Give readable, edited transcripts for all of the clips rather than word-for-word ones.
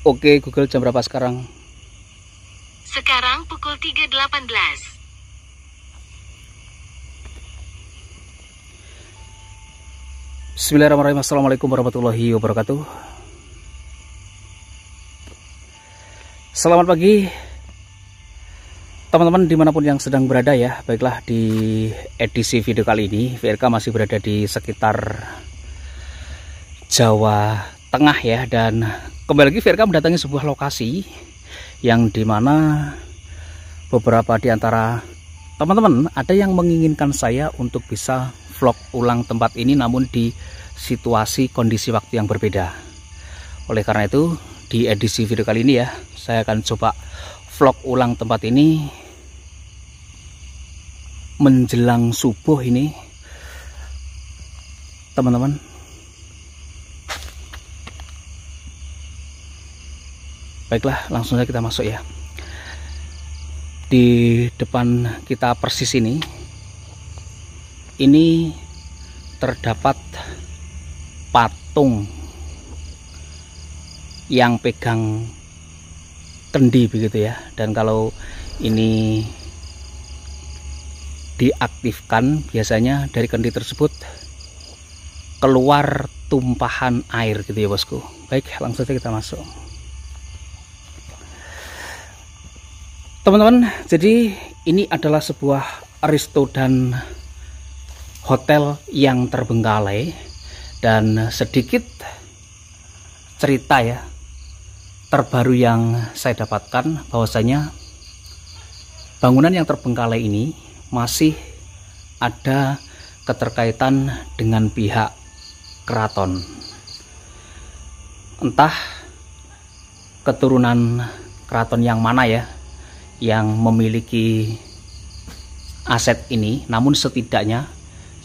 Oke Google, jam berapa sekarang? Sekarang pukul 3.18. Bismillahirrahmanirrahim. Assalamualaikum warahmatullahi wabarakatuh. Selamat pagi teman-teman dimanapun yang sedang berada ya. Baiklah, di edisi video kali ini VRK masih berada di sekitar Jawa Tengah ya. Dan kembali lagi VRK mendatangi sebuah lokasi yang dimana beberapa di antara teman-teman ada yang menginginkan saya untuk bisa vlog ulang tempat ini, namun di situasi kondisi waktu yang berbeda. Oleh karena itu di edisi video kali ini ya, saya akan coba vlog ulang tempat ini menjelang subuh ini teman-teman. Baiklah, langsung saja kita masuk ya. Di depan kita persis ini terdapat patung yang pegang kendi begitu ya. Dan kalau ini diaktifkan, biasanya dari kendi tersebut keluar tumpahan air gitu ya bosku. Baik, langsung saja kita masuk teman-teman. Jadi ini adalah sebuah resto dan hotel yang terbengkalai. Dan sedikit cerita ya terbaru yang saya dapatkan, bahwasanya bangunan yang terbengkalai ini masih ada keterkaitan dengan pihak keraton. Entah keturunan keraton yang mana ya yang memiliki aset ini, namun setidaknya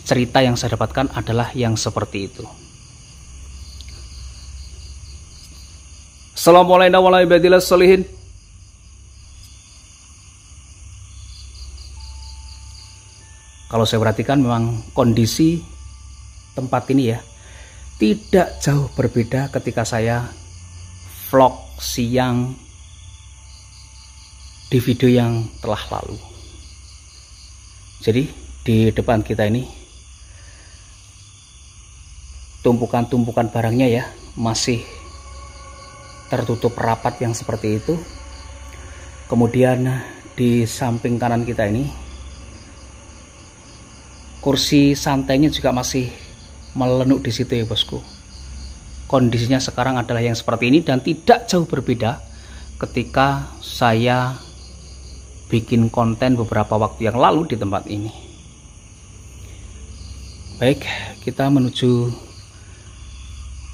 cerita yang saya dapatkan adalah yang seperti itu. Assalamualaikum warahmatullahi wabarakatuh. Kalau saya perhatikan memang kondisi tempat ini ya tidak jauh berbeda ketika saya vlog siang di video yang telah lalu. Jadi di depan kita ini tumpukan-tumpukan barangnya ya masih tertutup rapat yang seperti itu. Kemudian di samping kanan kita ini kursi santainya juga masih melenuk di situ ya bosku. Kondisinya sekarang adalah yang seperti ini dan tidak jauh berbeda ketika saya bikin konten beberapa waktu yang lalu di tempat ini. Baik, kita menuju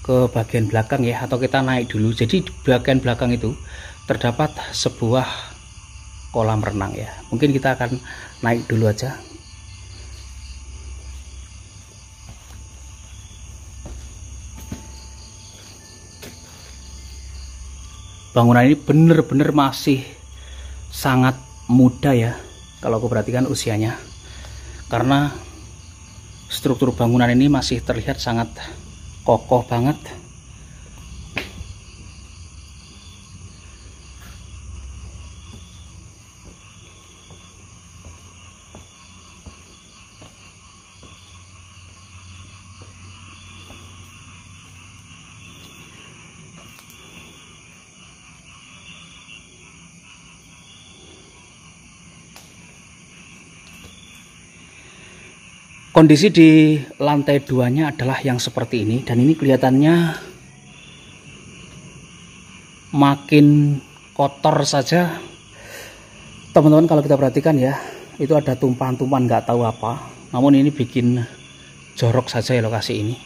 ke bagian belakang ya, atau kita naik dulu. Jadi di bagian belakang itu terdapat sebuah kolam renang ya. Mungkin kita akan naik dulu aja. Bangunan ini benar-benar masih sangat muda ya kalau aku perhatikan usianya, karena struktur bangunan ini masih terlihat sangat kokoh banget. Kondisi di lantai 2-nya adalah yang seperti ini, dan ini kelihatannya makin kotor saja teman-teman. Kalau kita perhatikan ya, itu ada tumpahan-tumpahan nggak tahu apa, namun ini bikin jorok saja ya lokasi ini.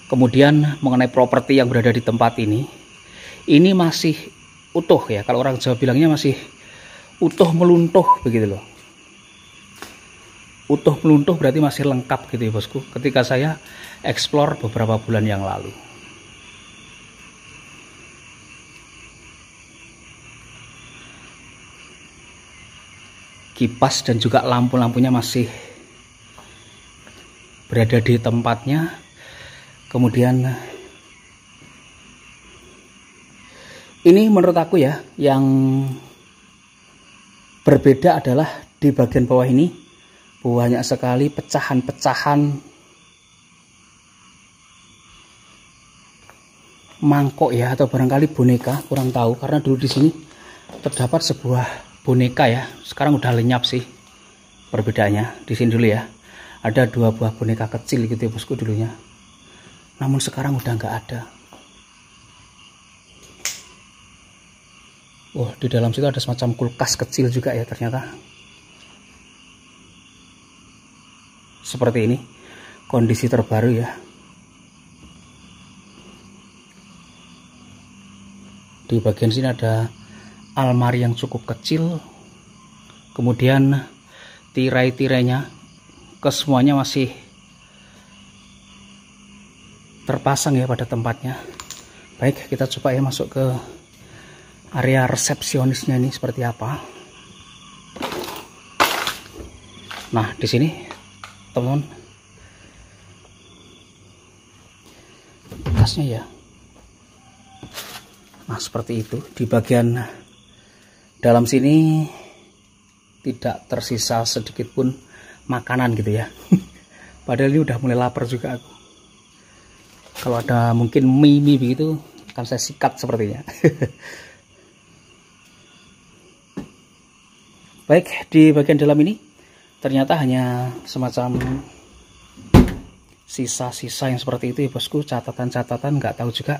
Kemudian mengenai properti yang berada di tempat ini masih utuh ya, kalau orang Jawa bilangnya masih utuh meluntuh begitu loh. Utuh meluntuh berarti masih lengkap gitu ya bosku, ketika saya explore beberapa bulan yang lalu. Kipas dan juga lampu-lampunya masih berada di tempatnya. Kemudian Ini menurut aku ya, yang berbeda adalah di bagian bawah ini banyak sekali pecahan-pecahan mangkok ya, atau barangkali boneka, kurang tahu. Karena dulu di sini terdapat sebuah boneka ya, sekarang udah lenyap sih. Perbedaannya di sini dulu ya, ada 2 buah boneka kecil gitu ya bosku dulunya, namun sekarang udah nggak ada. Oh, di dalam situ ada semacam kulkas kecil juga ya ternyata. Seperti ini kondisi terbaru ya. Di bagian sini ada almari yang cukup kecil. Kemudian tirai-tirainya kesemuanya masih terpasang ya pada tempatnya. Baik, kita coba ya masuk ke area resepsionisnya ini seperti apa. Nah, di sini teman-teman, bekasnya ya. Nah, seperti itu. Di bagian dalam sini tidak tersisa sedikit pun makanan gitu ya. Padahal ini udah mulai lapar juga aku. Kalau ada mungkin mie begitu akan saya sikat sepertinya. Baik, di bagian dalam ini ternyata hanya semacam sisa-sisa yang seperti itu ya bosku, catatan-catatan, nggak tahu juga.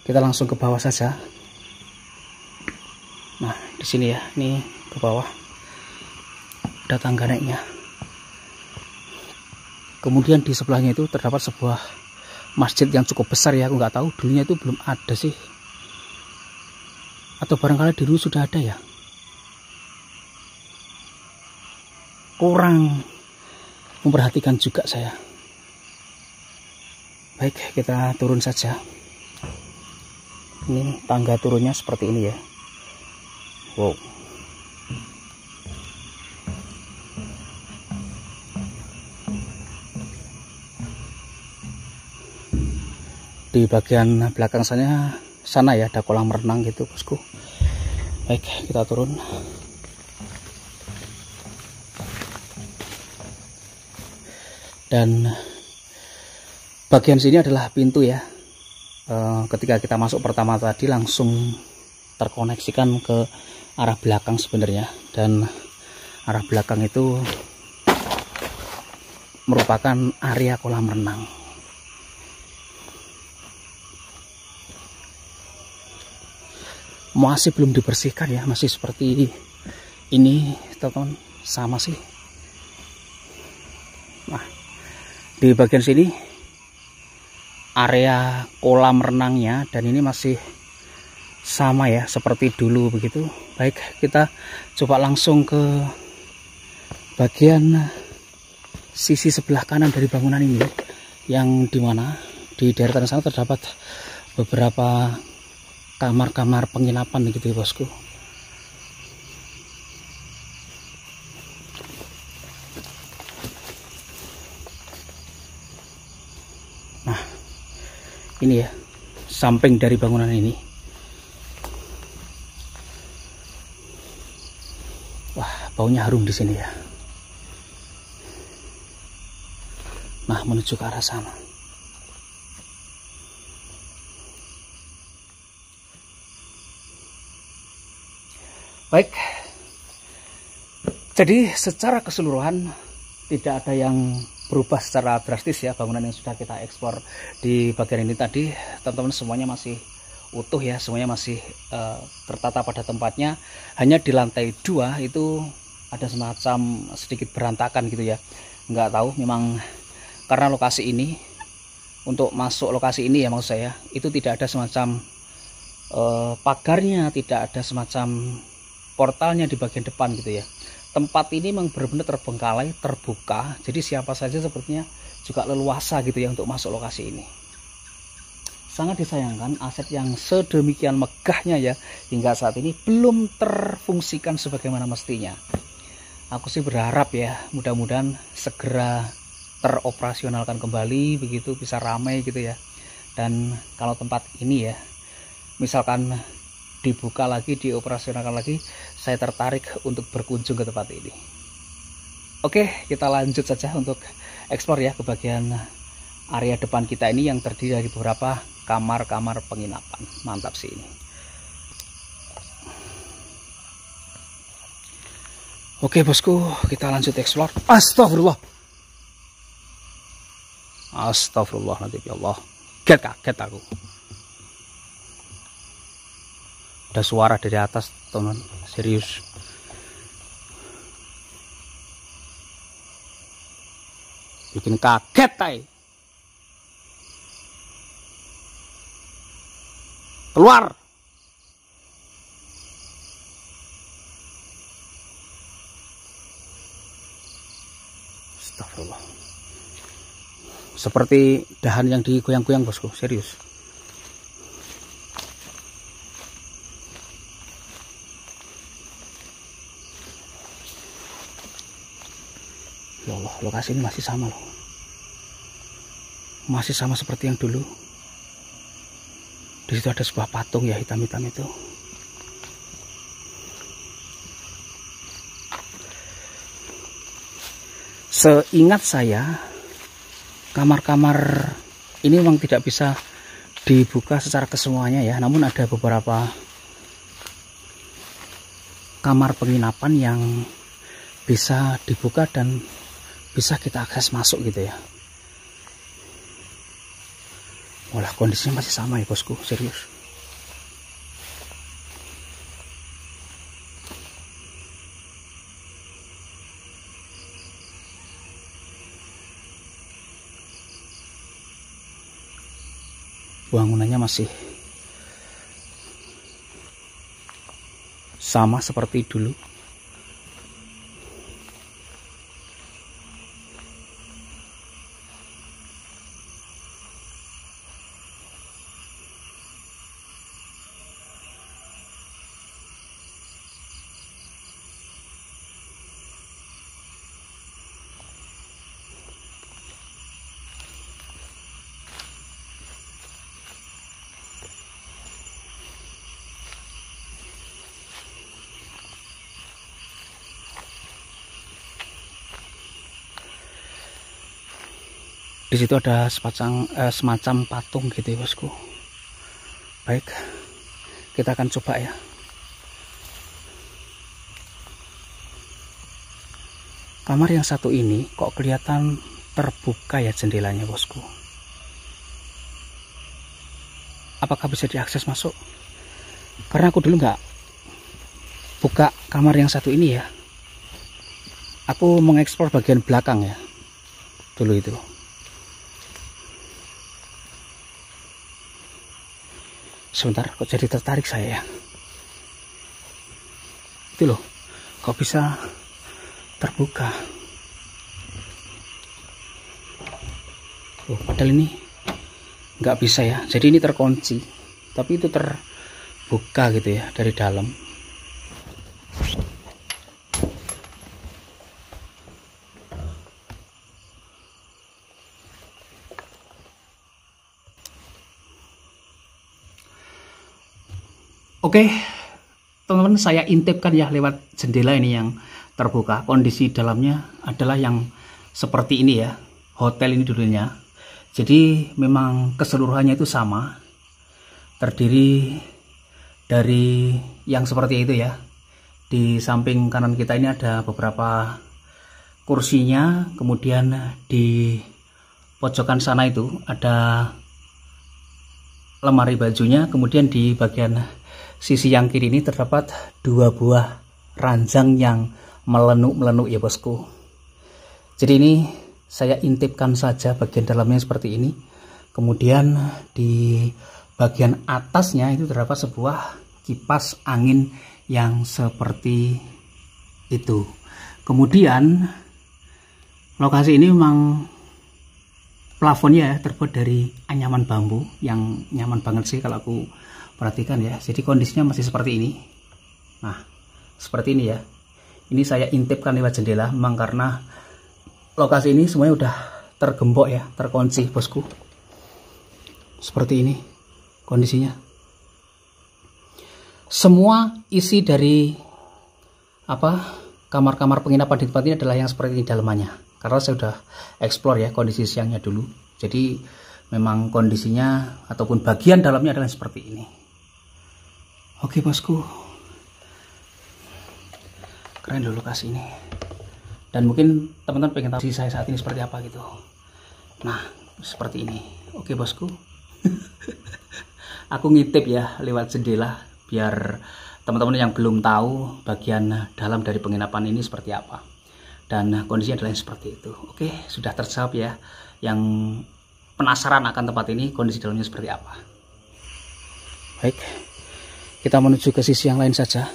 Kita langsung ke bawah saja. Nah, di sini ya, ini ke bawah ada tangga naiknya. Kemudian di sebelahnya itu terdapat sebuah masjid yang cukup besar ya, aku nggak tahu dulunya itu belum ada sih, atau barangkali dulu sudah ada ya. Kurang memperhatikan juga saya. Baik, kita turun saja. Ini tangga turunnya seperti ini ya. Wow. Di bagian belakang sana ya ada kolam renang gitu bosku. Baik, kita turun. Dan bagian sini adalah pintu ya. Ketika kita masuk pertama tadi langsung terkoneksikan ke arah belakang sebenarnya, dan arah belakang itu merupakan area kolam renang. Masih belum dibersihkan ya, masih seperti ini teman-teman, sama sih. Nah, di bagian sini area kolam renangnya, dan ini masih sama ya seperti dulu begitu. Baik, kita coba langsung ke bagian sisi sebelah kanan dari bangunan ini, yang dimana di daerah sana terdapat beberapa kamar-kamar penginapan gitu ya bosku. Nah, ini ya samping dari bangunan ini. Wah, baunya harum di sini ya. Nah, menuju ke arah sana. Baik, jadi secara keseluruhan tidak ada yang berubah secara drastis ya. Bangunan yang sudah kita ekspor di bagian ini tadi, teman-teman, semuanya masih utuh ya, semuanya masih tertata pada tempatnya. Hanya di lantai 2 itu ada semacam sedikit berantakan gitu ya. Nggak tahu, memang karena lokasi ini, untuk masuk lokasi ini ya maksud saya, itu tidak ada semacam pagarnya, tidak ada semacam portalnya di bagian depan gitu ya. Tempat ini memang benar-benar terbengkalai, terbuka, jadi siapa saja sepertinya juga leluasa gitu ya untuk masuk lokasi ini. Sangat disayangkan aset yang sedemikian megahnya ya hingga saat ini belum terfungsikan sebagaimana mestinya. Aku sih berharap ya mudah-mudahan segera teroperasionalkan kembali, begitu bisa ramai gitu ya. Dan kalau tempat ini ya misalkan dibuka lagi, dioperasionalkan lagi, saya tertarik untuk berkunjung ke tempat ini. Oke, kita lanjut saja untuk eksplor ya ke bagian area depan kita ini yang terdiri dari beberapa kamar-kamar penginapan. Mantap sih ini. Oke bosku, kita lanjut eksplor. Astagfirullah. Astagfirullah, nanti ya Allah. Kaget aku. Ada suara dari atas, teman. Serius. Bikin kaget, tay. Keluar. Astagfirullah. Seperti dahan yang digoyang-goyang bosku, serius. Ya Allah, lokasi ini masih sama loh. Masih sama seperti yang dulu. Di situ ada sebuah patung ya, hitam-hitam itu. Seingat saya, kamar-kamar ini memang tidak bisa dibuka secara kesemuanya ya. Namun ada beberapa kamar penginapan yang bisa dibuka dan bisa kita akses masuk gitu ya. Walah, kondisinya masih sama ya bosku, serius. Bangunannya masih sama seperti dulu. Di situ ada semacam patung gitu ya bosku. Baik, kita akan coba ya. Kamar yang satu ini kok kelihatan terbuka ya jendelanya bosku. Apakah bisa diakses masuk? Karena aku dulu nggak buka kamar yang satu ini ya. Aku mengeksplor bagian belakang ya. Dulu itu. Sebentar, kok jadi tertarik saya ya. Itu loh, kok bisa terbuka. Oh, padahal ini nggak bisa ya. Jadi ini terkunci, tapi itu terbuka gitu ya dari dalam. Oke, teman-teman, saya intipkan ya lewat jendela ini yang terbuka. Kondisi dalamnya adalah yang seperti ini ya. Hotel ini dulunya. Jadi memang keseluruhannya itu sama. Terdiri dari yang seperti itu ya. Di samping kanan kita ini ada beberapa kursinya. Kemudian di pojokan sana itu ada lemari bajunya. Kemudian di bagian sisi yang kiri ini terdapat 2 buah ranjang yang melenuk-melenuk ya bosku. Jadi ini saya intipkan saja bagian dalamnya seperti ini. Kemudian di bagian atasnya itu terdapat sebuah kipas angin yang seperti itu. Kemudian lokasi ini memang plafonnya ya terbuat dari anyaman bambu yang nyaman banget sih kalau aku perhatikan ya. Jadi kondisinya masih seperti ini. Nah, seperti ini ya. Ini saya intipkan lewat jendela memang karena lokasi ini semuanya udah tergembok ya, terkunci bosku. Seperti ini kondisinya. semua isi dari kamar-kamar penginapan di tempat ini adalah yang seperti ini dalamannya, karena saya sudah explore ya kondisi siangnya dulu. Jadi memang kondisinya ataupun bagian dalamnya adalah seperti ini. Oke bosku, keren dulu lokasi ini. Dan mungkin teman-teman pengen tahu saya saat ini seperti apa gitu. Nah seperti ini. Oke bosku. Aku ngintip ya lewat jendela biar teman-teman yang belum tahu bagian dalam dari penginapan ini seperti apa. Dan kondisinya adalah seperti itu. Oke, sudah terjawab ya. Yang penasaran akan tempat ini, kondisi dalamnya seperti apa. Baik, kita menuju ke sisi yang lain saja.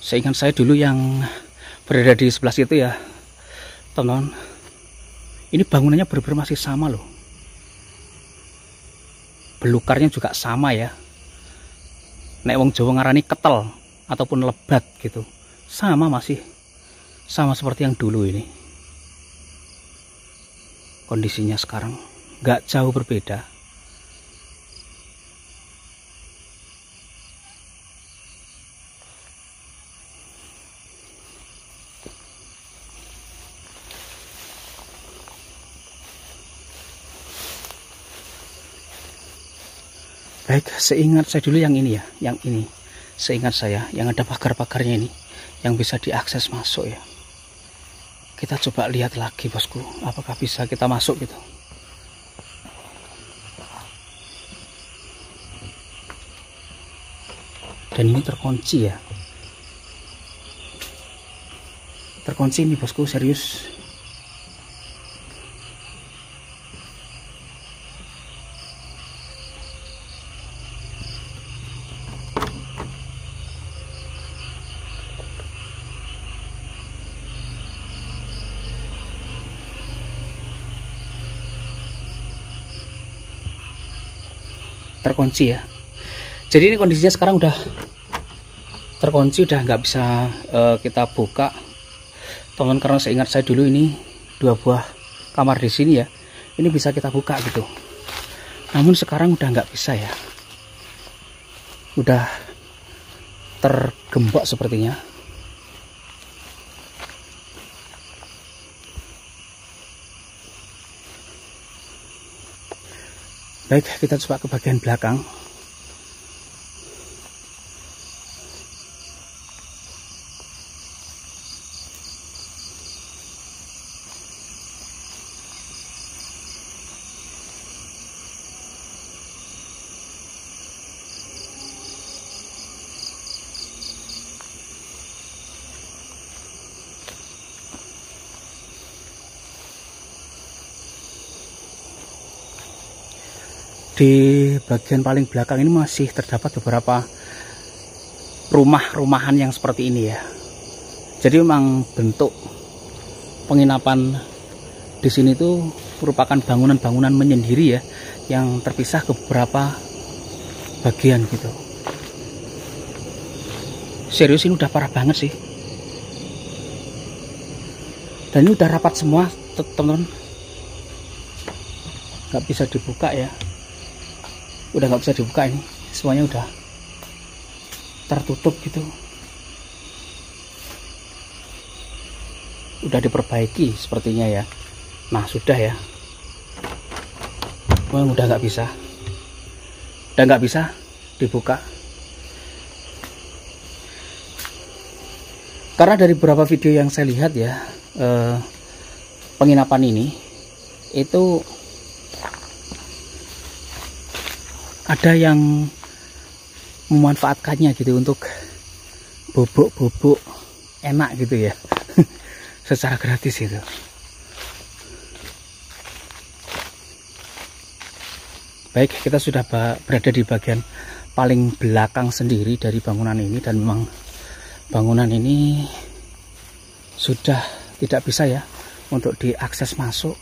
Seingat saya dulu yang berada di sebelah situ ya teman-teman, ini bangunannya benar-benar masih sama loh, belukarnya juga sama ya, nek wong Jawa ngarani ketel ataupun lebat gitu, masih sama seperti yang dulu. Ini kondisinya sekarang nggak jauh berbeda. Baik, seingat saya dulu yang ini ya, yang ini. Seingat saya yang ada pagar-pagarnya ini, yang bisa diakses masuk ya. Kita coba lihat lagi bosku, apakah bisa kita masuk gitu. Dan ini terkunci ya. Terkunci ini bosku, serius. Terkunci ya. Jadi ini kondisinya sekarang udah terkunci, udah nggak bisa kita buka teman, karena seingat saya dulu ini 2 buah kamar di sini ya, ini bisa kita buka gitu. Namun sekarang udah nggak bisa ya, udah tergembok sepertinya. Baik, kita coba ke bagian belakang. Di bagian paling belakang ini masih terdapat beberapa rumah-rumahan yang seperti ini ya. Jadi memang bentuk penginapan di sini tuh merupakan bangunan-bangunan menyendiri ya, yang terpisah ke beberapa bagian gitu. Serius ini udah parah banget sih. Dan ini udah rapat semua teman-teman, nggak bisa dibuka ya. Udah nggak bisa dibuka, ini semuanya udah tertutup gitu. Udah diperbaiki sepertinya ya. Nah sudah ya, udah nggak bisa, dibuka. Karena dari beberapa video yang saya lihat ya, penginapan ini itu ada yang memanfaatkannya gitu untuk bobok-bobok enak gitu ya. Secara gratis itu. Baik, kita sudah berada di bagian paling belakang sendiri dari bangunan ini, dan memang bangunan ini sudah tidak bisa ya untuk diakses masuk.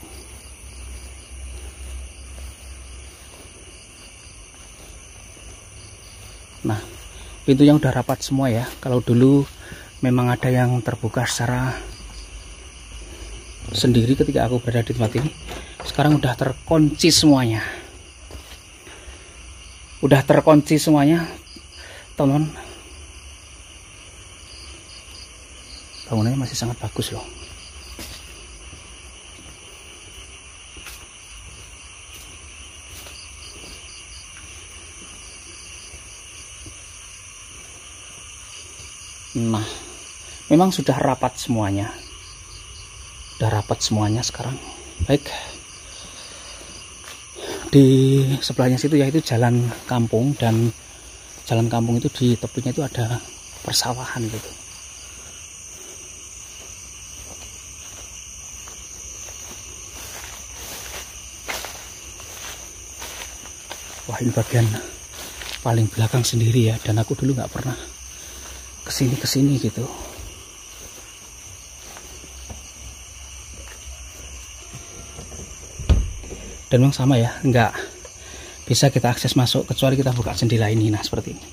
pintunya udah rapat semua ya. Kalau dulu memang ada yang terbuka secara sendiri ketika aku berada di tempat ini, sekarang udah terkunci semuanya. Udah terkunci semuanya, teman. Bangunannya masih sangat bagus loh. Nah, memang sudah rapat semuanya. Sudah rapat semuanya sekarang. Baik. Di sebelahnya situ yaitu jalan kampung, dan jalan kampung itu di tepinya itu ada persawahan gitu. Wah, ini bagian paling belakang sendiri ya, dan aku dulu nggak pernah kesini gitu. Dan memang sama ya, nggak bisa kita akses masuk kecuali kita buka jendela ini. Nah, seperti ini.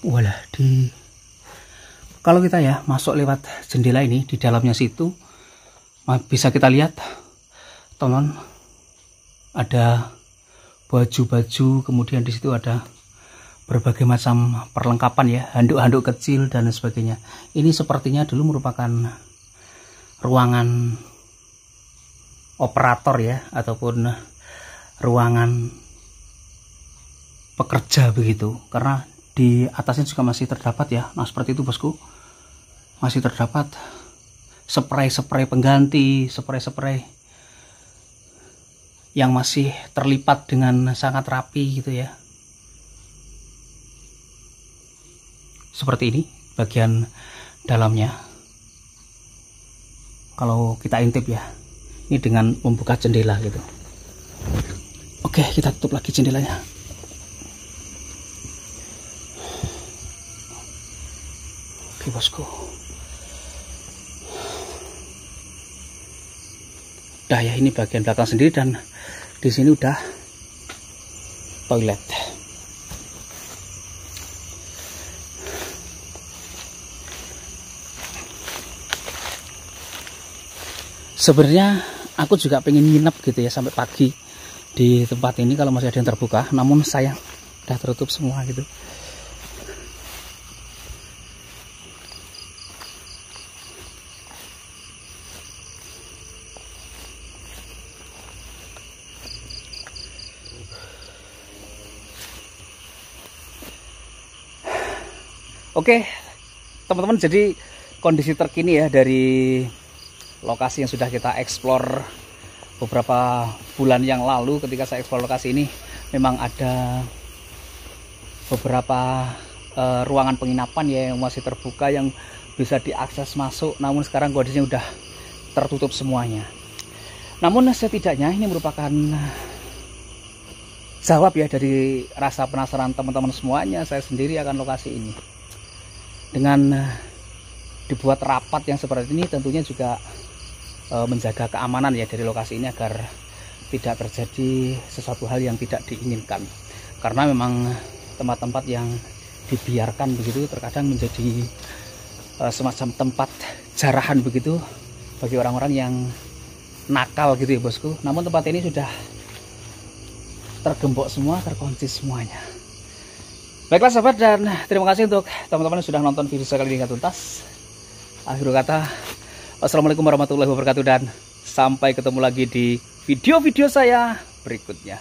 Walah, kalau kita ya masuk lewat jendela ini, di dalamnya situ bisa kita lihat, teman, ada baju-baju, kemudian di situ ada berbagai macam perlengkapan ya, handuk-handuk kecil dan sebagainya. Ini sepertinya dulu merupakan ruangan operator ya, ataupun ruangan pekerja begitu, karena di atasnya juga masih terdapat ya. Nah, seperti itu bosku, masih terdapat spray-spray pengganti, spray-spray yang masih terlipat dengan sangat rapi gitu ya. Seperti ini bagian dalamnya. Kalau kita intip ya, ini dengan membuka jendela gitu. Oke, kita tutup lagi jendelanya. Oke bosku. Udah ya, ini bagian belakang sendiri, dan di sini udah toilet. Sebenarnya aku juga pengen nginep gitu ya sampai pagi di tempat ini kalau masih ada yang terbuka, namun sayang udah tertutup semua gitu. Oke, teman-teman, jadi kondisi terkini ya dari lokasi yang sudah kita eksplor beberapa bulan yang lalu. Ketika saya eksplor lokasi ini, memang ada beberapa ruangan penginapan ya yang masih terbuka, yang bisa diakses masuk, namun sekarang kondisinya udah tertutup semuanya. Namun setidaknya ini merupakan jawab ya dari rasa penasaran teman-teman semuanya, saya sendiri akan lokasi ini. Dengan dibuat rapat yang seperti ini, tentunya juga menjaga keamanan ya dari lokasi ini agar tidak terjadi sesuatu hal yang tidak diinginkan. Karena memang tempat-tempat yang dibiarkan begitu terkadang menjadi semacam tempat jarahan begitu bagi orang-orang yang nakal gitu ya bosku. Namun tempat ini sudah tergembok semua, terkunci semuanya. Baiklah sahabat, dan terima kasih untuk teman-teman yang sudah nonton video saya kali ini hingga tuntas. Akhir kata, wassalamualaikum warahmatullahi wabarakatuh, dan sampai ketemu lagi di video-video saya berikutnya.